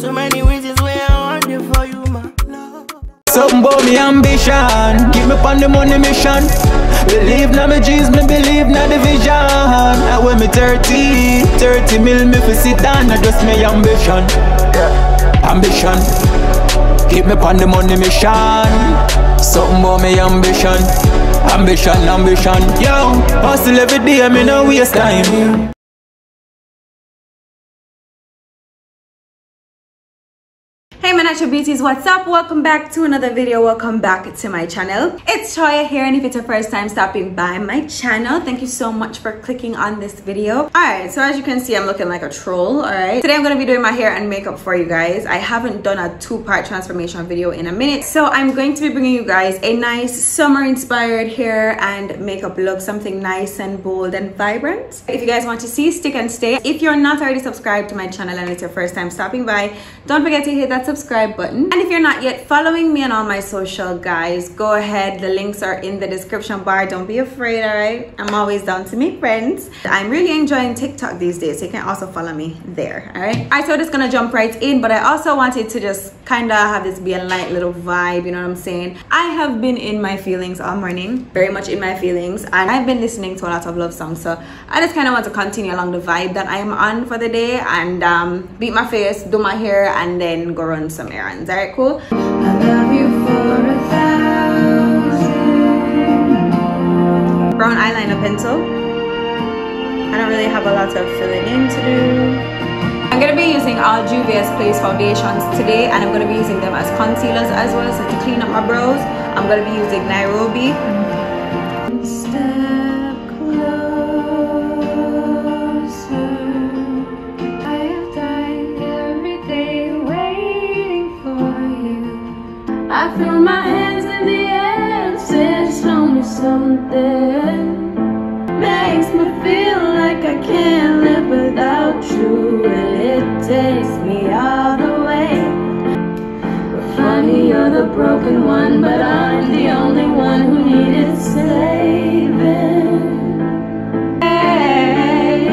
So many reasons why I want it for you, my love. Something about me ambition, keep me on the money mission. Believe na me dreams, me believe na the vision. And when me 30 mil me fi sit down, I just me ambition. Ambition, keep me on the money mission. Something about me ambition, ambition. Yo, hustle every day, me no waste time. Hey my natural beauties, what's up? Welcome back to another video. Welcome back to my channel. It's Toya here, and if it's your first time stopping by my channel, thank you so much for clicking on this video. Alright, so as you can see, I'm looking like a troll. Alright, today I'm going to be doing my hair and makeup for you guys. I haven't done a two-part transformation video in a minute, so I'm going to be bringing you guys a nice summer inspired hair and makeup look, something nice and bold and vibrant. If you guys want to see, stick and stay. If you're not already subscribed to my channel and it's your first time stopping by, don't forget to hit that subscribe button. And if you're not yet following me on all my social, guys, go ahead. The links are in the description bar. Don't be afraid. All right, I'm always down to meet friends. I'm really enjoying TikTok these days, so you can also follow me there. All right, so just gonna jump right in, but I also wanted to just kind of have this be a light little vibe, you know what I'm saying? I have been in my feelings all morning, very much in my feelings, and I've been listening to a lot of love songs, so I just kind of want to continue along the vibe that I am on for the day and beat my face, do my hair, and then go run some errands. All right, cool. I love you for 1,000. Brown eyeliner pencil. I don't really have a lot of filling in to do. I'm going to be using all Juvia's Place foundations today, and I'm going to be using them as concealers as well. So to clean up my brows, I'm going to be using Nairobi. Step closer. I have died every day waiting for you. I threw my hands in the air and said, show me something. Makes me feel like I can't live without you, and it takes me all the way. But funny, you're the broken one, but I'm the only one who needed saving. Hey,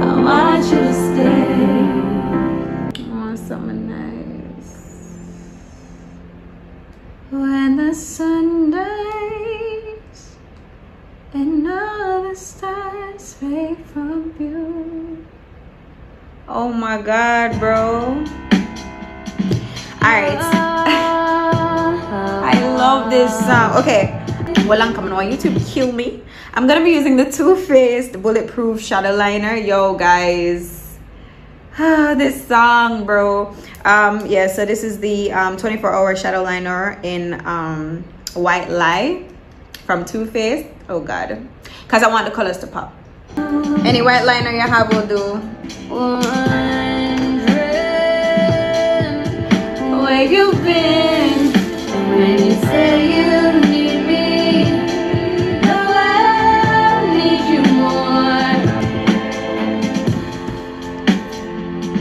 I want you to stay. I want something nice. When the sun dies and all the stars fade from view. Oh my god, bro. Alright. I love this song. Okay. Well, I'm coming on YouTube. Kill me. I'm gonna be using the Too Faced Bulletproof Shadow Liner. Yo, guys. This song, bro. Yeah, so this is the 24-hour shadow liner in White Lie from Too Faced. Oh god, because I want the colors to pop. Any white liner you have will do. Wondering where you've been when you say you need me. No, I need you more.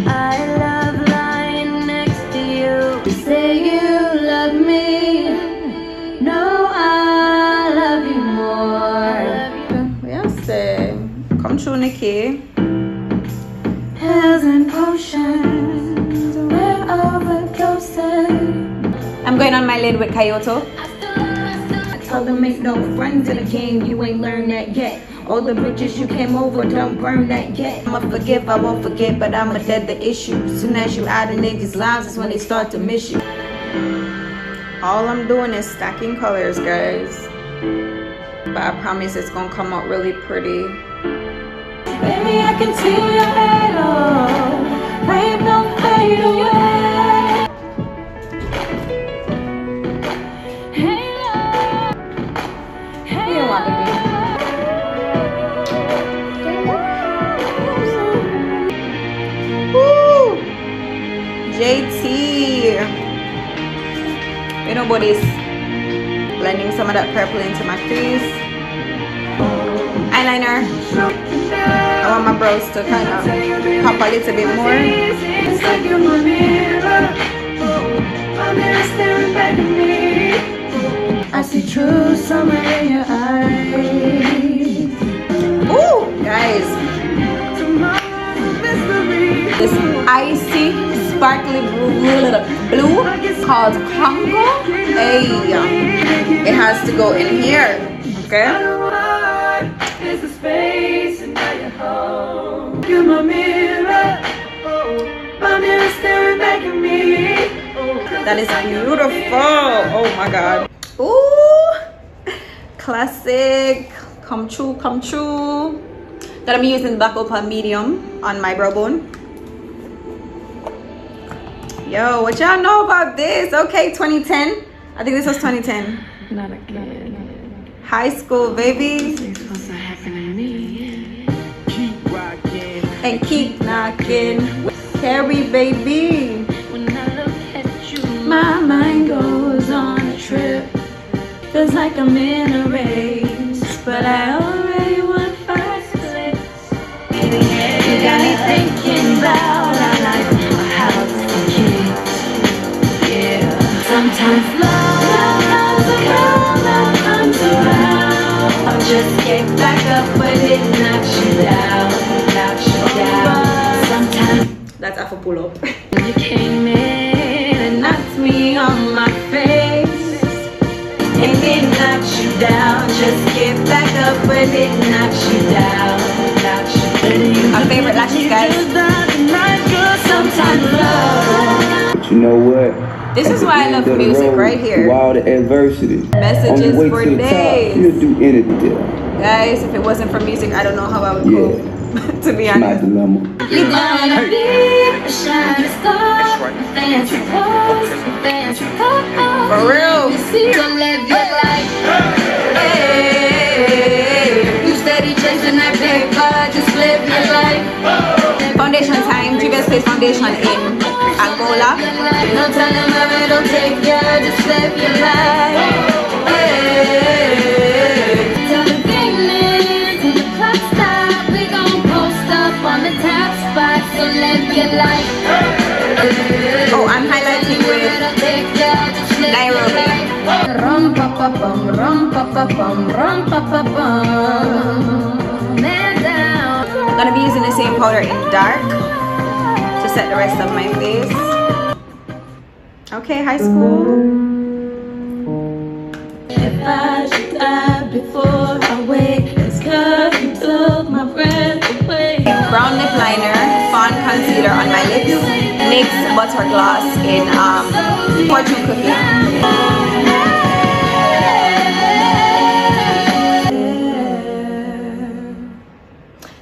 I love lying next to you. You say you love me. No, I love you more. Yes, come true, Nikki. Hills and oceans, we're overdosing. I'm going on my lid with Kyoto. I told them make no friends in the game, you ain't learned that yet. All the bridges you came over, don't burn that yet. I'ma forgive, I won't forget, but I'ma dead the issue. Soon as you out of niggas' lives is when they start to miss you. All I'm doing is stacking colors, guys. But I promise it's gonna come out really pretty. Baby, I can see your halo. Rain don't fade away. Halo. Halo. You want to be. Woo! JT. You know, body's blending some of that purple into my crease. Eyeliner. I want my brows to kind of pop a little bit more. It's like you're my mirror. My mirror staring back at me. I see true summer in your eyes. Ooh, guys. Tomorrow's mystery. icy sparkly blue called Congo. Hey, it has to go in here. Okay. There's a space and now you're home. You're my mirror. My mirror staring back at me. That is beautiful. Oh my god. Ooh, classic. Come true, come true. That I'm using Black Opal medium on my brow bone. Yo, what y'all know about this? Okay, 2010. I think this was 2010. Not again. High school, baby. It's supposed to happen to me. Keep rocking. And keep knocking. Carry, baby. When I look at you, My mind goes on a trip. Feels like I'm in a race, but I already won 5 splits. You got me thinking about our life, our house, and kids. Yeah. Sometimes love comes around. I'll just get back up, but it knocks you down, knocks you down. Sometimes that's after pull up. You came in and knocked me on my face. And it knocks you down. Just get back up, but it knocks you down, knocks you down. Our favorite lashes, guys. Sometimes love. But you know what? This is why I love music right here. Through all the adversity. Messages on the way for to the days. top, you'll do anything. Guys, if it wasn't for music, I don't know how I would Yeah. cope. To be It's my honest. dilemma. you're gonna be a shining star. Fancy clothes, fancy clothes. For real. You see, to live your life. Hey. You steady chasing that paper, just live your life. Foundation time. Previous place foundation in Angola. No telling where it'll take you, just live your life. Hey. Till the game ends, till the clock stops, we gon' post up on the top spot, so live your life. Oh, I'm highlighting with Nairobi. Rum pa pa bum, rum pa pa bum, rum pa pa bum. Man down. Gonna be using the same powder in dark to set the rest of my face. Okay, high school. If I should die before I wake, it's 'cause you took my breath away. Brown lip liner, fawn concealer on my lips. NYX butter gloss in fortune cookie.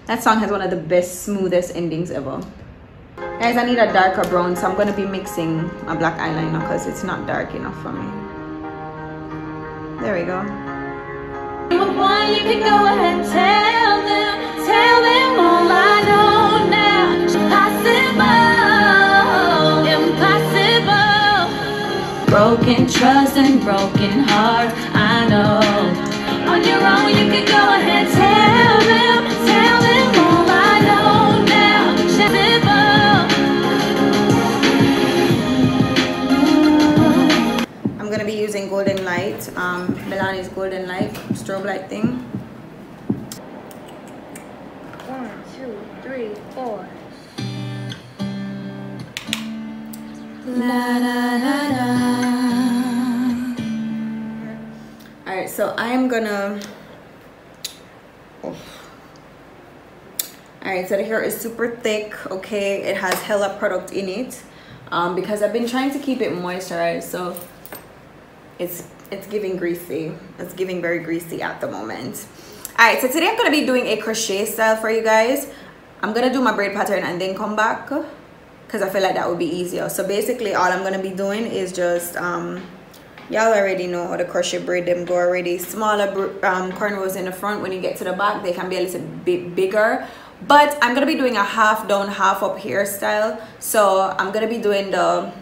That song has one of the best, smoothest endings ever. Guys, I need a darker brown, so I'm gonna be mixing my black eyeliner because it's not dark enough for me. There we go. One, you can go ahead and tell them all I know now. It's impossible. Broken trust and broken heart, I know. On your own, you can go ahead and tell them all I know now. It's impossible. I'm gonna be using Golden Light, Milani's Golden Light strobe light thing. 1, 2, 3, 4. Alright, so I'm gonna Alright, so the hair is super thick, okay? It has hella product in it. Because I've been trying to keep it moisturized, so it's giving greasy. It's giving very greasy at the moment. Alright, so today I'm gonna be doing a crochet style for you guys. I'm gonna do my braid pattern and then come back because I feel like that would be easier. So basically all I'm gonna be doing is just y'all already know how the crochet braid them go already. Smaller cornrows in the front. When you get to the back, they can be a little bit bigger, but I'm gonna be doing a half down half up hairstyle. So I'm gonna be doing the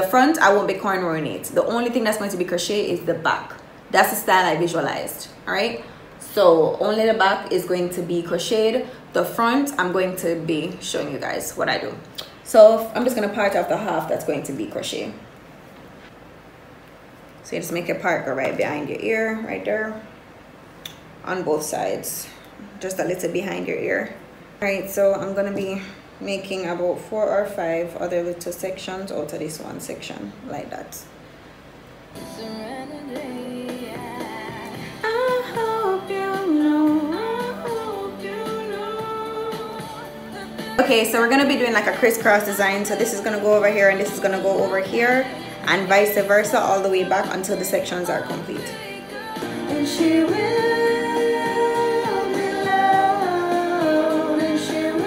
front. I won't be cornrowing it. The only thing that's going to be crochet is the back. That's the style I visualized. All right, so only the back is going to be crocheted. The front, I'm going to be showing you guys what I do. So I'm just gonna part off the half that's going to be crochet. So you just make your part go right behind your ear, right there, on both sides, just a little behind your ear. All right, so I'm gonna be making about 4 or 5 other little sections out of this one section, like that. I hope you know, I hope you know. Okay, so we're gonna be doing like a crisscross design. So this is gonna go over here and this is gonna go over here, and vice versa all the way back until the sections are complete. And she will be loved, and she will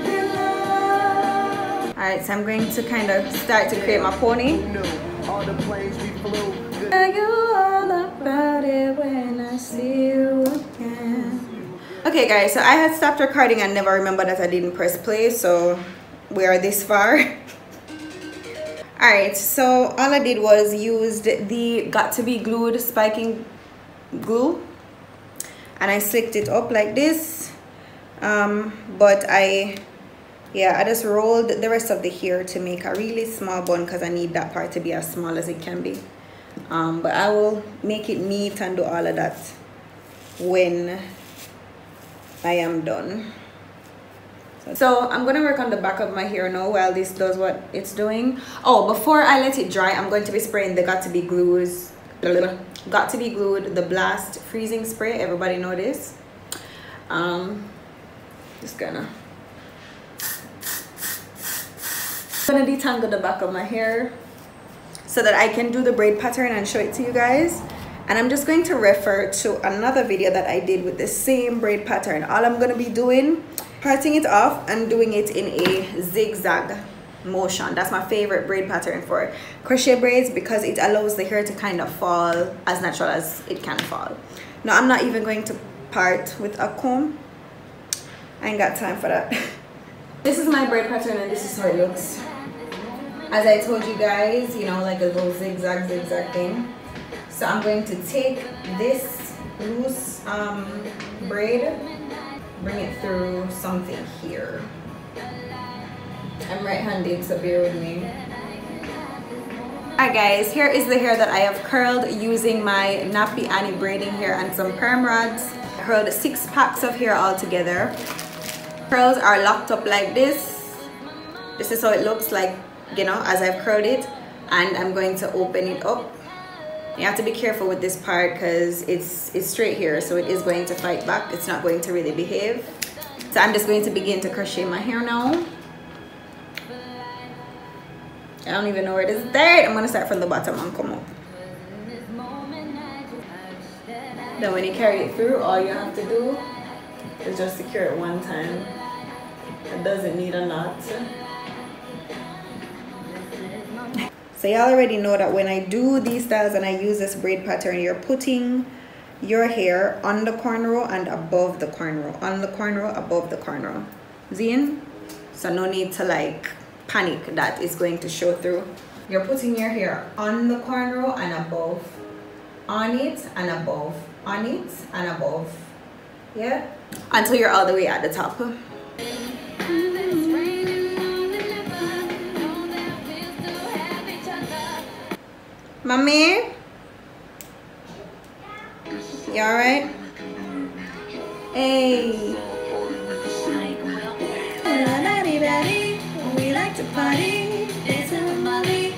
be loved. Alright, so I'm going to kind of start to create my pony. Tell you all about it when I see you again. Okay guys, so I had stopped recording and never remembered that I didn't press play, so we are this far. Alright, so all I did was used the Got to Be Glued spiking glue and I slicked it up like this, but I just rolled the rest of the hair to make a really small bun because I need that part to be as small as it can be. But I will make it neat and do all of that when I am done. So I'm gonna work on the back of my hair now while this does what it's doing. Oh, before I let it dry, I'm going to be spraying the Got to Be Glued, the Blast freezing spray. Everybody know this. Just gonna detangle the back of my hair so that I can do the braid pattern and show it to you guys. And I'm just going to refer to another video that I did with the same braid pattern. All I'm going to be doing, parting it off and doing it in a zigzag motion. That's my favorite braid pattern for crochet braids because it allows the hair to kind of fall as natural as it can fall. Now I'm not even going to part with a comb. I ain't got time for that. This is my braid pattern and this is how it looks. As I told you guys, you know, like a little zigzag thing. So I'm going to take this loose braid, bring it through something here. I'm right-handed, so bear with me. Alright guys, here is the hair that I have curled using my Nappy Annie braiding hair and some perm rods. I curled 6 packs of hair all together. Curls are locked up like this. This is how it looks like, you know, as I've curled it, and I'm going to open it up. You have to be careful with this part because it's straight here, so it is going to fight back. It's not going to really behave. So I'm just going to begin to crochet my hair now. I don't even know where it is. There, I'm going to start from the bottom and come up. Then when you carry it through, all you have to do is just secure it one time. It doesn't need a knot. So y'all already know that when I do these styles and I use this braid pattern, you're putting your hair on the cornrow and above the cornrow, on the cornrow, above the cornrow. Zine? So no need to like panic that it's going to show through. You're putting your hair on the cornrow and above, on it and above, on it and above. Yeah? Until you're all the way at the top. Mommy? You alright? Hey. We like to party. This is Molly.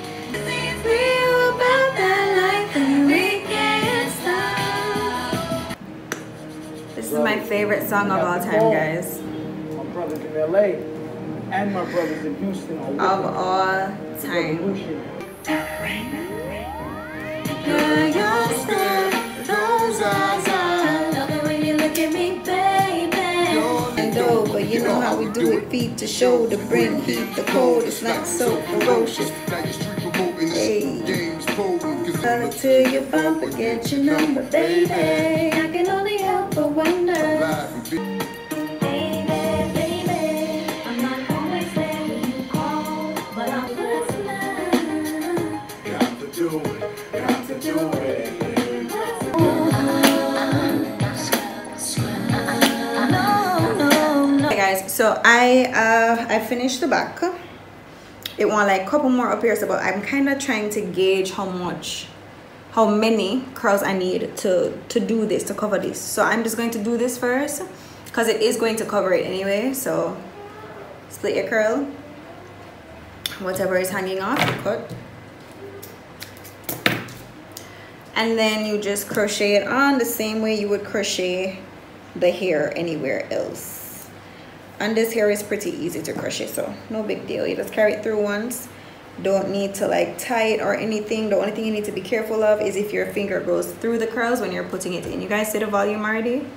Real about that life and we can't stop. This is my favorite song of all time, guys. My brothers in LA and my brothers in Houston are of all time. Love it when you look at me, baby. And but you know how we do it, feet to shoulder, bring heat the cold. It's not so ferocious. Hey, call it to your bumper, get your number, baby. I can only help but wonder. So I finished the back. It want like a couple more up here, so but I'm kind of trying to gauge how many curls I need to do this, to cover this. So I'm just going to do this first because it is going to cover it anyway. So split your curl, whatever is hanging off, you cut, and then you just crochet it on the same way you would crochet the hair anywhere else. And this hair is pretty easy to crochet, so no big deal. You just carry it through once. Don't need to like tie it or anything. The only thing you need to be careful of is if your finger goes through the curls when you're putting it in. You guys see the volume already?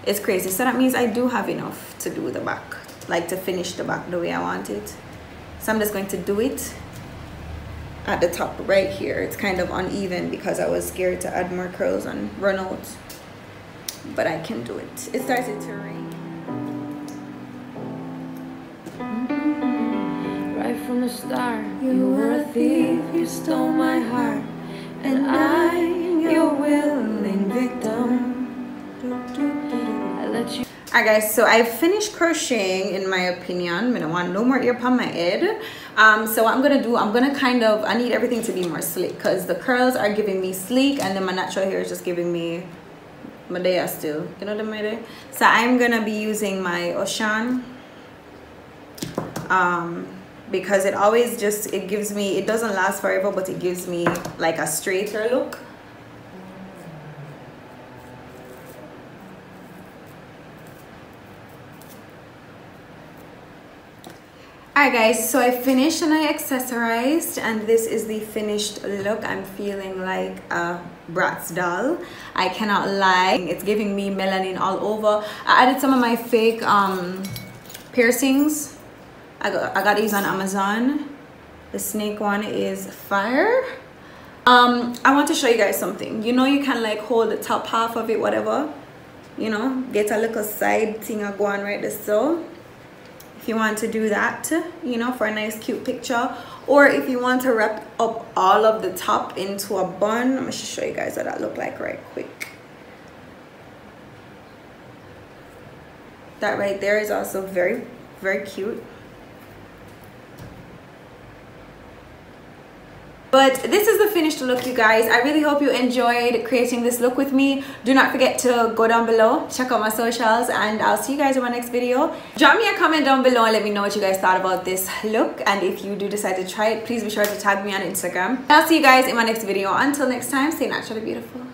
It's crazy. So that means I do have enough to do the back, like to finish the back the way I want it. So I'm just going to do it at the top right here. It's kind of uneven because I was scared to add more curls and run out, but I can do it. It started to rain. Right from the start, you were a thief, you stole my heart, and I'm your willing victim. I let you. Alright guys, so I finished crocheting in my opinion. I don't want no more ear upon my head. So what I'm gonna do, I need everything to be more sleek because the curls are giving me sleek and then my natural hair is just giving me Medea still. You know the Medea? So I'm gonna be using my Ocean. Because it always just, it gives me, it doesn't last forever, but it gives me like a straighter look. Alright guys, so I finished and I accessorized, and this is the finished look. I'm feeling like a Bratz doll. I cannot lie, it's giving me melanin all over. I added some of my fake piercings. I got these on Amazon. The snake one is fire. I want to show you guys something. You know, you can like hold the top half of it, whatever, you know, get a little side thing go on right there. So if you want to do that, you know, for a nice cute picture, or if you want to wrap up all of the top into a bun, I'm gonna just show you guys what that look like right quick. That right there is also very, very cute. But this is the finished look, you guys. I really hope you enjoyed creating this look with me. Do not forget to go down below, check out my socials, and I'll see you guys in my next video. Drop me a comment down below and let me know what you guys thought about this look. And if you do decide to try it, please be sure to tag me on Instagram. I'll see you guys in my next video. Until next time, stay naturally beautiful.